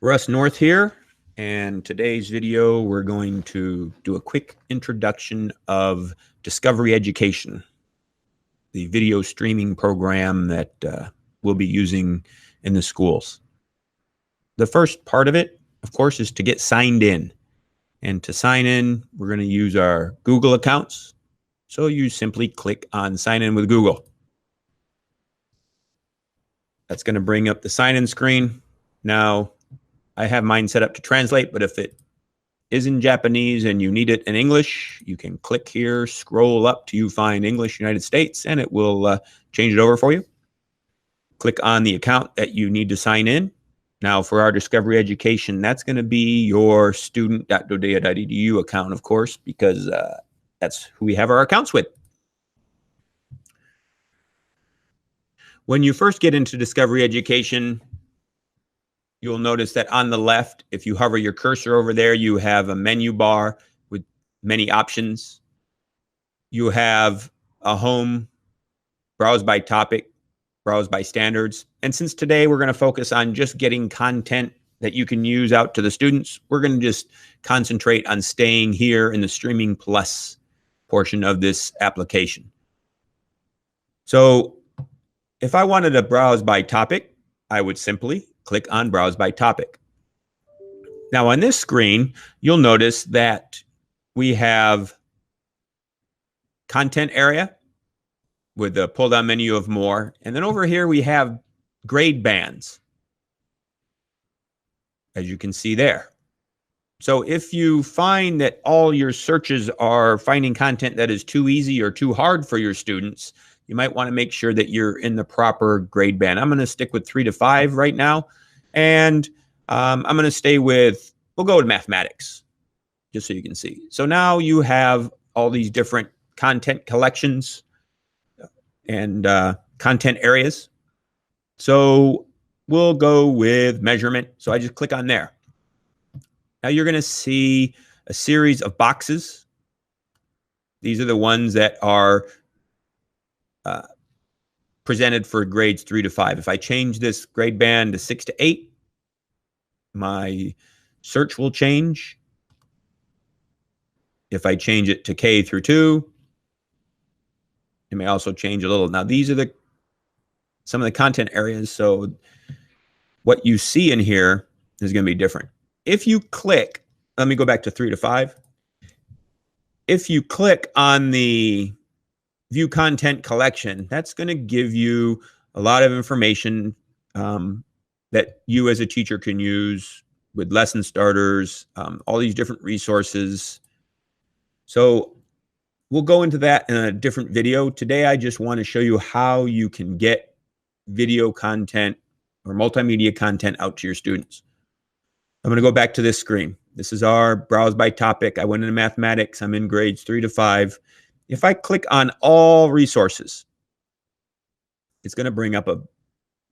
Russ North here, and today's video we're going to do a quick introduction of Discovery Education, the video streaming program that we'll be using in the schools. The first part of it, of course, is to get signed in. And to sign in, we're going to use our Google accounts. So you simply click on Sign In with Google. That's going to bring up the sign-in screen. Now, I have mine set up to translate, but if it is in Japanese and you need it in English, you can click here, scroll up till you find English United States, and it will change it over for you. Click on the account that you need to sign in. Now, for our Discovery Education, that's going to be your student.dodea.edu account, of course, because that's who we have our accounts with. When you first get into Discovery Education, you'll notice that on the left, if you hover your cursor over there, you have a menu bar with many options. You have a home, browse by topic, browse by standards. And since today we're going to focus on just getting content that you can use out to the students, we're going to just concentrate on staying here in the Streaming Plus portion of this application. So if I wanted to browse by topic, I would simply click on Browse by Topic. Now on this screen, you'll notice that we have Content area with the pull-down menu of More. And then over here we have grade bands, as you can see there. So if you find that all your searches are finding content that is too easy or too hard for your students, you might want to make sure that you're in the proper grade band. I'm going to stick with 3 to 5 right now. And I'm going to stay with, we'll go with mathematics, just so you can see. So now you have all these different content collections and content areas. So we'll go with measurement. So I just click on there. Now you're going to see a series of boxes. These are the ones that are presented for grades 3 to 5. If I change this grade band to 6 to 8, my search will change. If I change it to K through 2, it may also change a little. Now these are some of the content areas, so what you see in here is going to be different. If you click, let me go back to 3 to 5. If you click on the View Content Collection, that's going to give you a lot of information that you as a teacher can use with lesson starters, all these different resources. So we'll go into that in a different video. Today, I just want to show you how you can get video content or multimedia content out to your students. I'm going to go back to this screen. This is our browse by topic. I went into mathematics. I'm in grades 3 to 5. If I click on all resources, it's going to bring up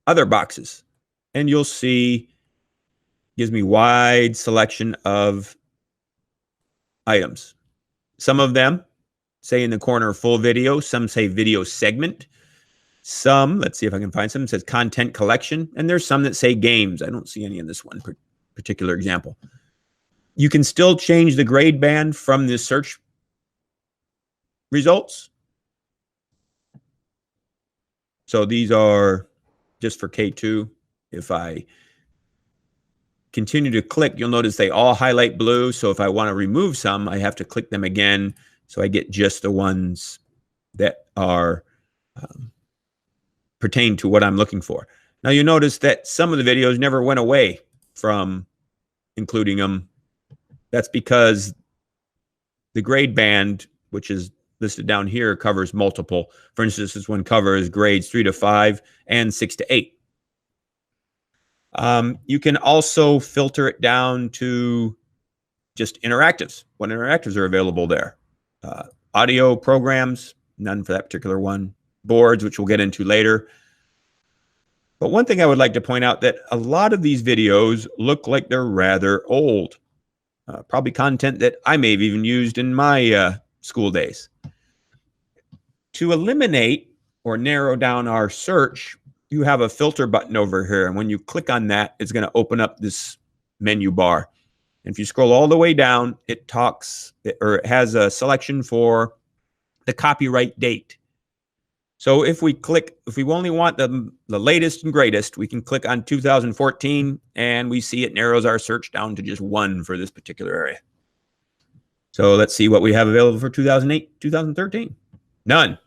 other boxes, and you'll see gives me wide selection of items. Some of them say in the corner full video, some say video segment. Some, let's see if I can find some, says content collection, and there's some that say games. I don't see any in this one particular example. You can still change the grade band from the search results. So these are just for K2. If I continue to click, you'll notice they all highlight blue. So if I want to remove some, I have to click them again. So I get just the ones that are pertain to what I'm looking for. Now you notice that some of the videos never went away from including them. That's because the grade band, which is listed down here, covers multiple. For instance, this one covers grades 3 to 5 and 6 to 8. You can also filter it down to just interactives. What interactives are available there? Audio programs, none for that particular one. Boards, which we'll get into later. But one thing I would like to point out that a lot of these videos look like they're rather old. Probably content that I may have even used in my school days. To eliminate or narrow down our search, you have a filter button over here. And when you click on that, it's going to open up this menu bar. And if you scroll all the way down, it talks, or it has a selection for the copyright date. So if we only want the latest and greatest, we can click on 2014 and we see it narrows our search down to just one for this particular area. So let's see what we have available for 2008, 2013. None.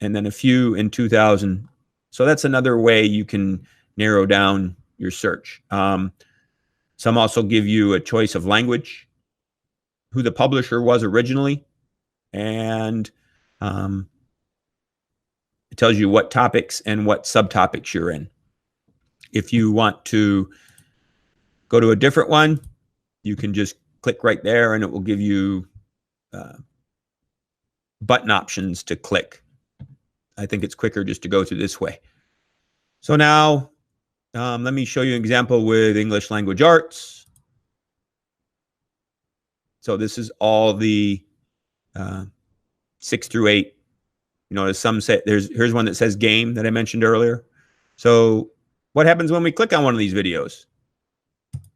And then a few in 2000. So that's another way you can narrow down your search. Some also give you a choice of language, who the publisher was originally, and it tells you what topics and what subtopics you're in. If you want to go to a different one, you can just click right there and it will give you button options to click. I think it's quicker just to go through this way. So now let me show you an example with English language arts. So this is all the 6 through 8. You notice some say here's one that says game that I mentioned earlier. So what happens when we click on one of these videos?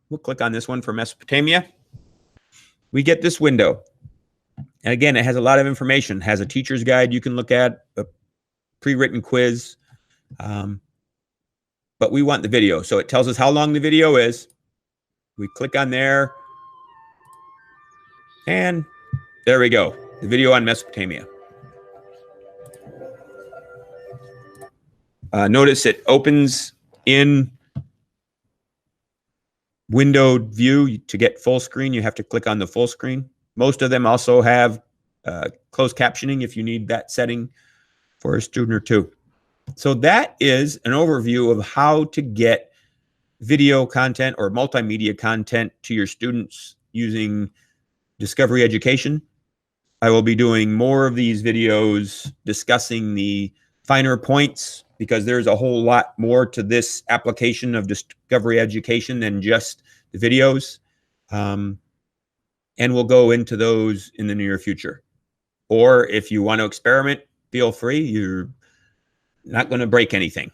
We'll click on this one for Mesopotamia. We get this window. And again, it has a lot of information. It has a teacher's guide you can look at, a pre-written quiz. But we want the video. So it tells us how long the video is. We click on there. And there we go. The video on Mesopotamia. Notice it opens in windowed view. To get full screen, you have to click on the full screen. Most of them also have closed captioning if you need that setting for a student or two. So that is an overview of how to get video content or multimedia content to your students using Discovery Education. I will be doing more of these videos discussing the finer points because there's a whole lot more to this application of Discovery Education than just the videos. And we'll go into those in the near future. Or if you want to experiment, feel free. You're not going to break anything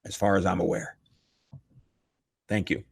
as far as I'm aware. Thank you.